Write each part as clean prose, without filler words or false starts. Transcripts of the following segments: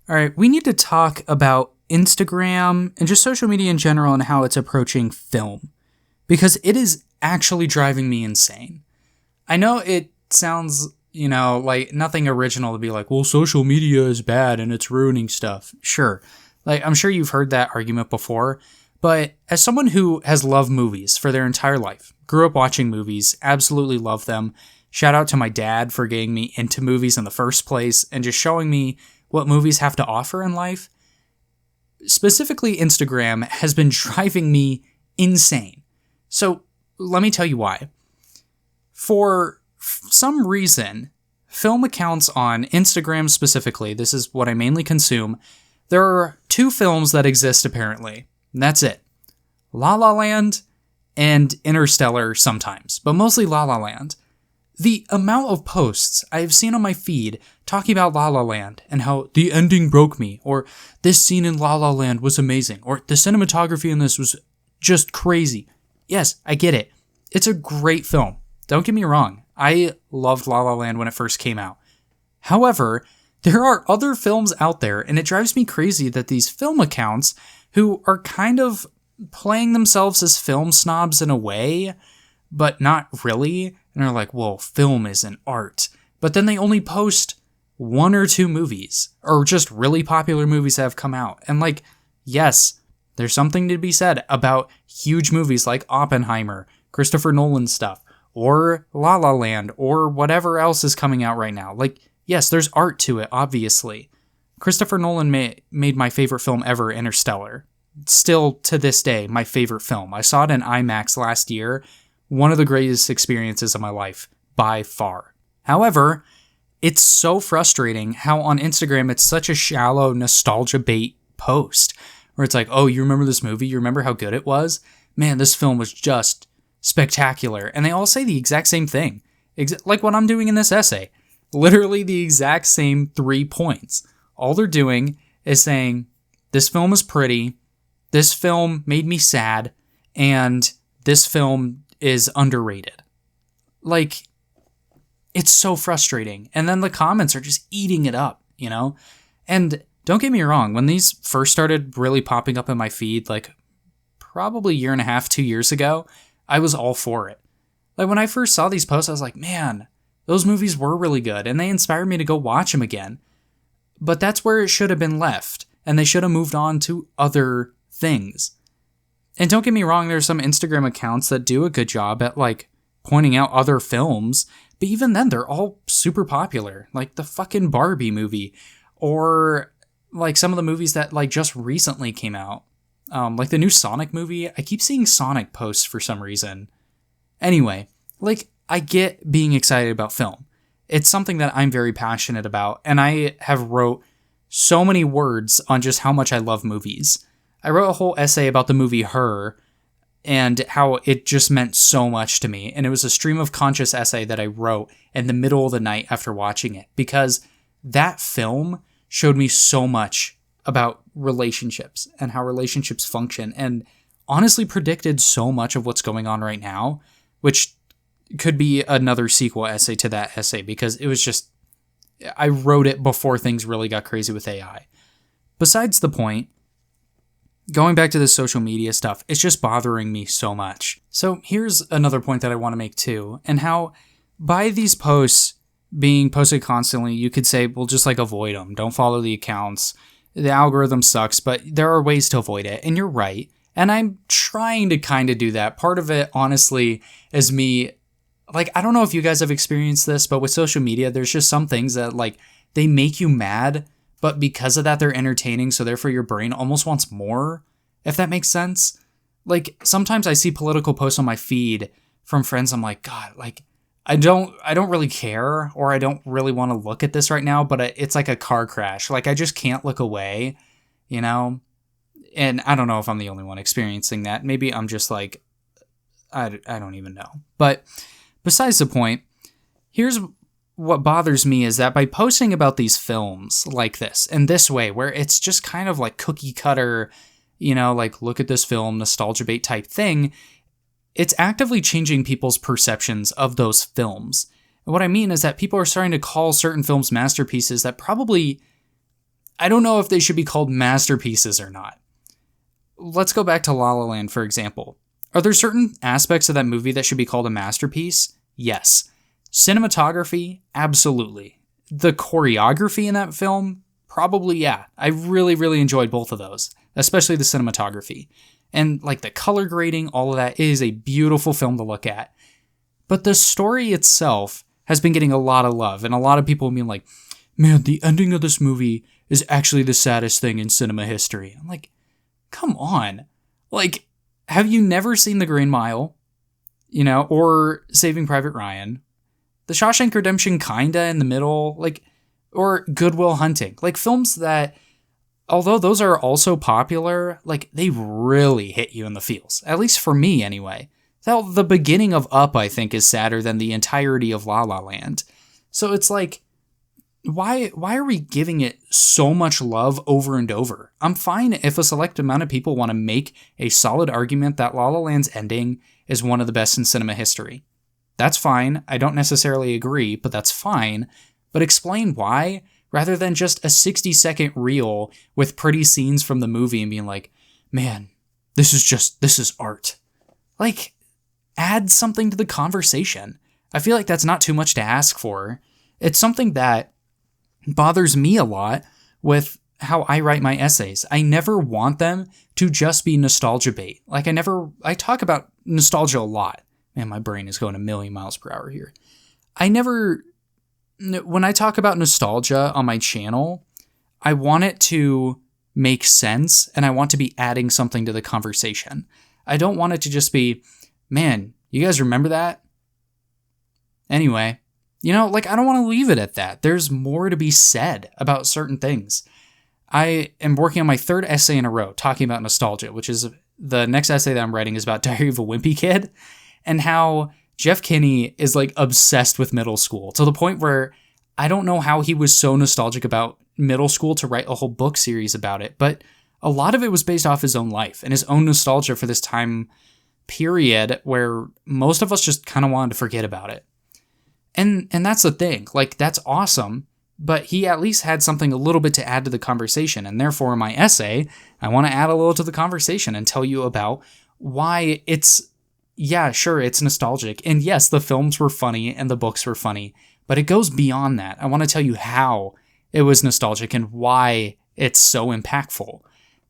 All right, we need to talk about Instagram and just social media in general and how it's approaching film, because it is actually driving me insane. I know it sounds, like nothing original to be like, well, social media is bad and it's ruining stuff. Sure. Like, I'm sure you've heard that argument before, but as someone who has loved movies for their entire life, grew up watching movies, absolutely love them. Shout out to my dad for getting me into movies in the first place and just showing me what movies have to offer in life. Specifically, Instagram has been driving me insane. So let me tell you why. For some reason, film accounts on Instagram specifically, this is what I mainly consume, there are two films that exist apparently, and that's it. La La Land and Interstellar sometimes, but mostly La La Land. The amount of posts I have seen on my feed talking about La La Land and how the ending broke me, or this scene in La La Land was amazing, or the cinematography in this was just crazy. Yes, I get it. It's a great film. Don't get me wrong. I loved La La Land when it first came out. However, there are other films out there, and it drives me crazy that these film accounts, who are kind of playing themselves as film snobs in a way, but not really, and are like, well, film isn't art. But then they only post one or two movies, or just really popular movies that have come out. And like, yes, there's something to be said about huge movies like Oppenheimer, Christopher Nolan stuff, or La La Land, or whatever else is coming out right now. Like, yes, there's art to it, obviously. Christopher Nolan made my favorite film ever, Interstellar. Still, to this day, my favorite film. I saw it in IMAX last year. One of the greatest experiences of my life, by far. However, it's so frustrating how on Instagram it's such a shallow nostalgia bait post, where it's like, oh, you remember this movie? You remember how good it was? Man, this film was just spectacular. And they all say the exact same thing, like what I'm doing in this essay. Literally the exact same 3 points. All they're doing is saying, this film is pretty, this film made me sad, and this film is underrated. Like, it's so frustrating. And then the comments are just eating it up, And don't get me wrong, when these first started really popping up in my feed, like probably a year and a half, 2 years ago, I was all for it. Like when I first saw these posts, I was like, man, those movies were really good, and they inspired me to go watch them again. But that's where it should have been left, and they should have moved on to other things. And don't get me wrong, there's some Instagram accounts that do a good job at like pointing out other films, but even then they're all super popular, like the fucking Barbie movie, or like some of the movies that like just recently came out, like the new Sonic movie. I keep seeing Sonic posts for some reason. Anyway, like I get being excited about film. It's something that I'm very passionate about, and I have wrote so many words on just how much I love movies. I wrote a whole essay about the movie Her and how it just meant so much to me. And it was a stream of conscious essay that I wrote in the middle of the night after watching it, because that film showed me so much about relationships and how relationships function, and honestly predicted so much of what's going on right now, which could be another sequel essay to that essay, because it was just, I wrote it before things really got crazy with AI. Besides the point, going back to the social media stuff, it's just bothering me so much. So here's another point that I want to make too, and how by these posts being posted constantly, you could say, well, just like avoid them. Don't follow the accounts. The algorithm sucks, but there are ways to avoid it. And you're right. And I'm trying to kind of do that. Part of it, honestly, is me, like, I don't know if you guys have experienced this, but with social media, there's just some things that like they make you mad, but because of that, they're entertaining, so therefore your brain almost wants more, if that makes sense. Like, sometimes I see political posts on my feed from friends, I'm like, God, like, I don't really care, or I don't really want to look at this right now, but it's like a car crash. Like, I just can't look away, And I don't know if I'm the only one experiencing that. Maybe I'm just like, I don't even know. But besides the point, here's what bothers me is that by posting about these films like this, in this way, where it's just kind of like cookie cutter, like look at this film, nostalgia bait type thing, it's actively changing people's perceptions of those films. And what I mean is that people are starting to call certain films masterpieces that probably I don't know if they should be called masterpieces or not. Let's go back to La La Land, for example. Are there certain aspects of that movie that should be called a masterpiece? Yes. Cinematography? Absolutely. The choreography in that film? Probably, yeah. I really, really enjoyed both of those, especially the cinematography. And like the color grading, all of that is a beautiful film to look at. But the story itself has been getting a lot of love, and a lot of people being like, man, the ending of this movie is actually the saddest thing in cinema history. I'm like, come on. Like, have you never seen The Green Mile? Or Saving Private Ryan? The Shawshank Redemption kinda in the middle? Like, or Good Will Hunting? Like, films that, although those are also popular, like, they really hit you in the feels. At least for me, anyway. The beginning of Up, I think, is sadder than the entirety of La La Land. So it's like, why are we giving it so much love over and over? I'm fine if a select amount of people want to make a solid argument that La La Land's ending is one of the best in cinema history. That's fine. I don't necessarily agree, but that's fine. But explain why, rather than just a 60-second reel with pretty scenes from the movie and being like, man, this is art. Like, add something to the conversation. I feel like that's not too much to ask for. It's something that bothers me a lot with how I write my essays. I never want them to just be nostalgia bait. Like, I talk about nostalgia a lot. Man, my brain is going a million miles per hour here. When I talk about nostalgia on my channel, I want it to make sense, and I want to be adding something to the conversation. I don't want it to just be, man, you guys remember that? Anyway, I don't want to leave it at that. There's more to be said about certain things. I am working on my third essay in a row talking about nostalgia, which is the next essay that I'm writing is about Diary of a Wimpy Kid, and how Jeff Kinney is like obsessed with middle school to the point where I don't know how he was so nostalgic about middle school to write a whole book series about it, but a lot of it was based off his own life and his own nostalgia for this time period where most of us just kind of wanted to forget about it. And that's the thing, like, that's awesome, but he at least had something a little bit to add to the conversation, and therefore in my essay, I want to add a little to the conversation and tell you about why it's nostalgic, and yes, the films were funny and the books were funny, but it goes beyond that. I want to tell you how it was nostalgic and why it's so impactful.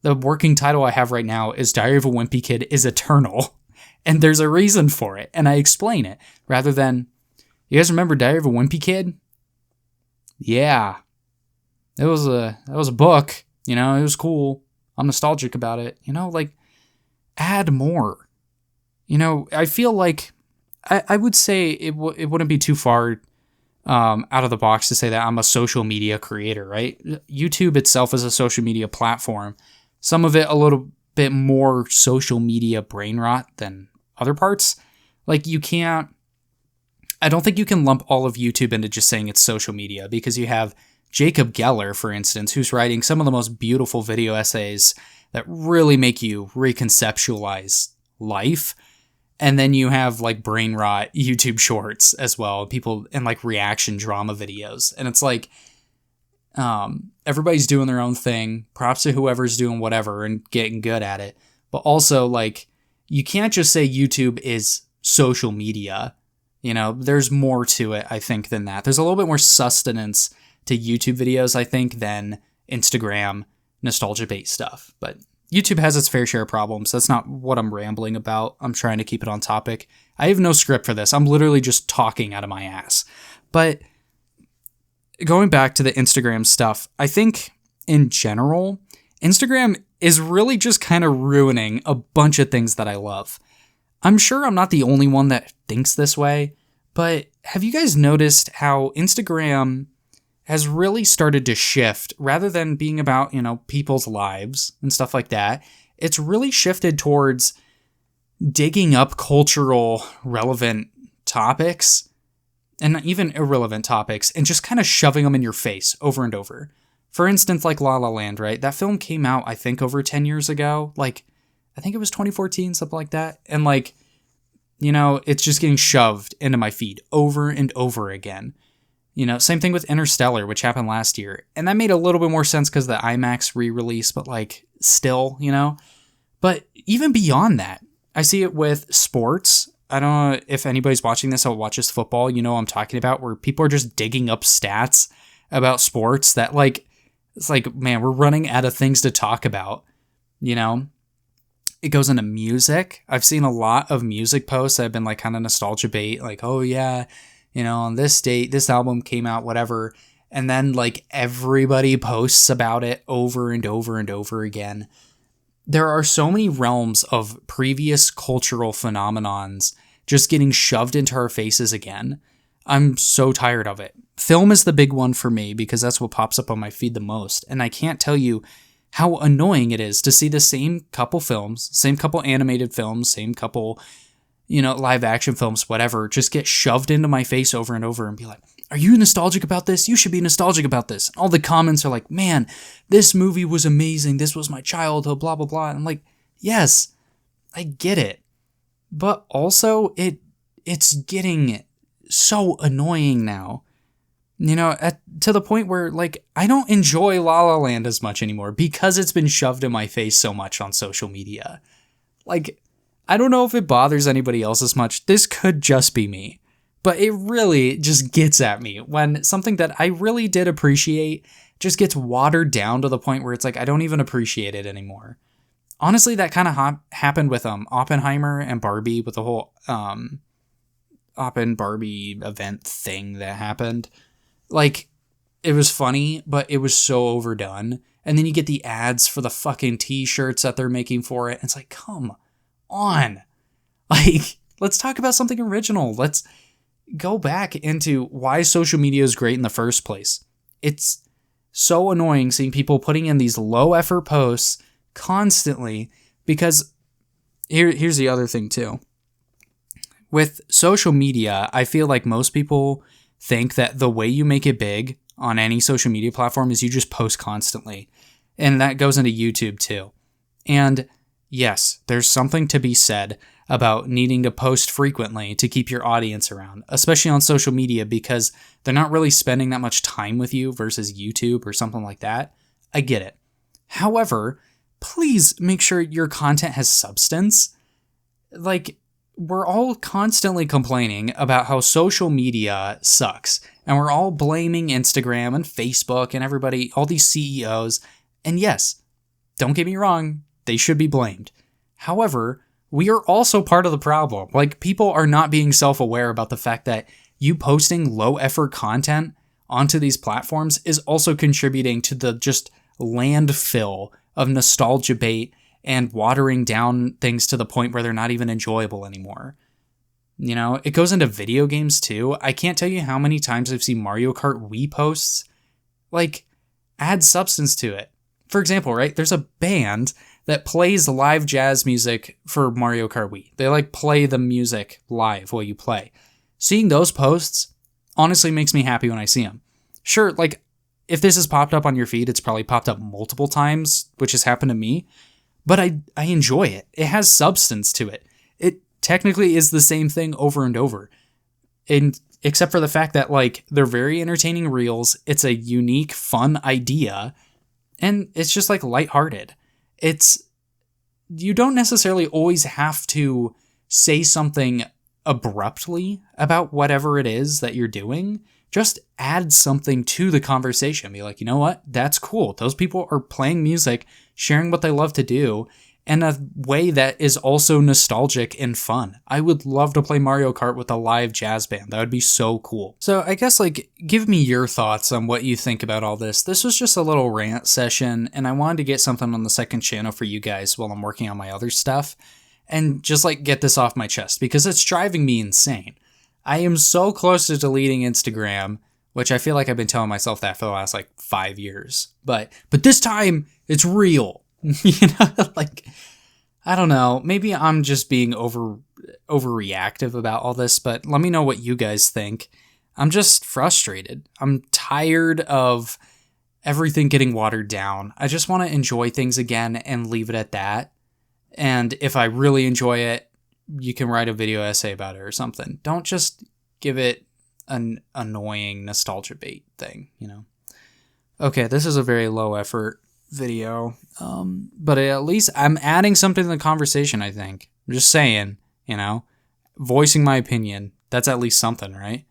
The working title I have right now is Diary of a Wimpy Kid is Eternal, and there's a reason for it, and I explain it, rather than, you guys remember Diary of a Wimpy Kid? Yeah. That was a book, it was cool. I'm nostalgic about it, add more. I feel like I would say it wouldn't be too far out of the box to say that I'm a social media creator, right? YouTube itself is a social media platform. Some of it a little bit more social media brain rot than other parts. Like, I don't think you can lump all of YouTube into just saying it's social media, because you have Jacob Geller, for instance, who's writing some of the most beautiful video essays that really make you reconceptualize life. And then you have like brain rot YouTube shorts as well, people, and like reaction drama videos. And it's like, everybody's doing their own thing. Props to whoever's doing whatever and getting good at it. But also, like, you can't just say YouTube is social media. There's more to it, I think, than that. There's a little bit more sustenance to YouTube videos, I think, than Instagram nostalgia-based stuff. But YouTube has its fair share of problems. That's not what I'm rambling about. I'm trying to keep it on topic. I have no script for this. I'm literally just talking out of my ass. But going back to the Instagram stuff, I think, in general, Instagram is really just kind of ruining a bunch of things that I love. I'm sure I'm not the only one that thinks this way, but have you guys noticed how Instagram has really started to shift? Rather than being about, people's lives and stuff like that, it's really shifted towards digging up cultural relevant topics and even irrelevant topics and just kind of shoving them in your face over and over. For instance, like La La Land, right? That film came out, I think, over 10 years ago. Like, I think it was 2014, something like that. And it's just getting shoved into my feed over and over again. Same thing with Interstellar, which happened last year. And that made a little bit more sense because the IMAX re-release, but like still, But even beyond that, I see it with sports. I don't know if anybody's watching this or watches football, what I'm talking about, where people are just digging up stats about sports that it's like, man, we're running out of things to talk about, It goes into music. I've seen a lot of music posts that have been like kind of nostalgia bait, like, oh yeah, on this date, this album came out, whatever. And then like everybody posts about it over and over and over again. There are so many realms of previous cultural phenomenons just getting shoved into our faces again. I'm so tired of it. Film is the big one for me because that's what pops up on my feed the most. And I can't tell you how annoying it is to see the same couple films, same couple animated films, same couple, live action films, whatever, just get shoved into my face over and over and be like, are you nostalgic about this? You should be nostalgic about this. All the comments are like, man, this movie was amazing. This was my childhood, blah, blah, blah. And I'm like, yes, I get it. But also it's getting so annoying now. To the point where, like, I don't enjoy La La Land as much anymore because it's been shoved in my face so much on social media. Like, I don't know if it bothers anybody else as much. This could just be me. But it really just gets at me when something that I really did appreciate just gets watered down to the point where it's like, I don't even appreciate it anymore. Honestly, that kind of happened with Oppenheimer and Barbie, with the whole Oppen Barbie event thing that happened. Like, it was funny, but it was so overdone. And then you get the ads for the fucking t-shirts that they're making for it. And it's like, come on. Like, let's talk about something original. Let's go back into why social media is great in the first place. It's so annoying seeing people putting in these low effort posts constantly, because here's the other thing too. With social media, I feel like most people think that the way you make it big on any social media platform is you just post constantly. And that goes into YouTube too. And yes, there's something to be said about needing to post frequently to keep your audience around, especially on social media, because they're not really spending that much time with you versus YouTube or something like that. I get it. However, please make sure your content has substance. Like, we're all constantly complaining about how social media sucks, and we're all blaming Instagram and Facebook and everybody, all these CEOs. And yes, don't get me wrong, they should be blamed. However, we are also part of the problem. Like, people are not being self-aware about the fact that you posting low-effort content onto these platforms is also contributing to the just landfill of nostalgia bait and watering down things to the point where they're not even enjoyable anymore. It goes into video games too. I can't tell you how many times I've seen Mario Kart Wii posts, like, add substance to it. For example, right, there's a band that plays live jazz music for Mario Kart Wii. They play the music live while you play. Seeing those posts honestly makes me happy when I see them. Sure, if this has popped up on your feed, it's probably popped up multiple times, which has happened to me. But I enjoy it. It has substance to it. It technically is the same thing over and over. And except for the fact that they're very entertaining reels. It's a unique, fun idea. And it's just lighthearted. You don't necessarily always have to say something abruptly about whatever it is that you're doing. Just add something to the conversation. Be like, you know what? That's cool. Those people are playing music, sharing what they love to do, in a way that is also nostalgic and fun. I would love to play Mario Kart with a live jazz band. That would be so cool. So I guess give me your thoughts on what you think about all this. This was just a little rant session, and I wanted to get something on the second channel for you guys while I'm working on my other stuff, and just get this off my chest because it's driving me insane. I am so close to deleting Instagram, which I feel like I've been telling myself that for the last 5 years. But this time it's real. I don't know. Maybe I'm just being overreactive about all this, but let me know what you guys think. I'm just frustrated. I'm tired of everything getting watered down. I just want to enjoy things again and leave it at that. And if I really enjoy it, you can write a video essay about it or something. Don't just give it an annoying nostalgia bait thing, you know? Okay, this is a very low effort video, but at least I'm adding something to the conversation, I think. I'm just saying, you know, voicing my opinion. That's at least something, right?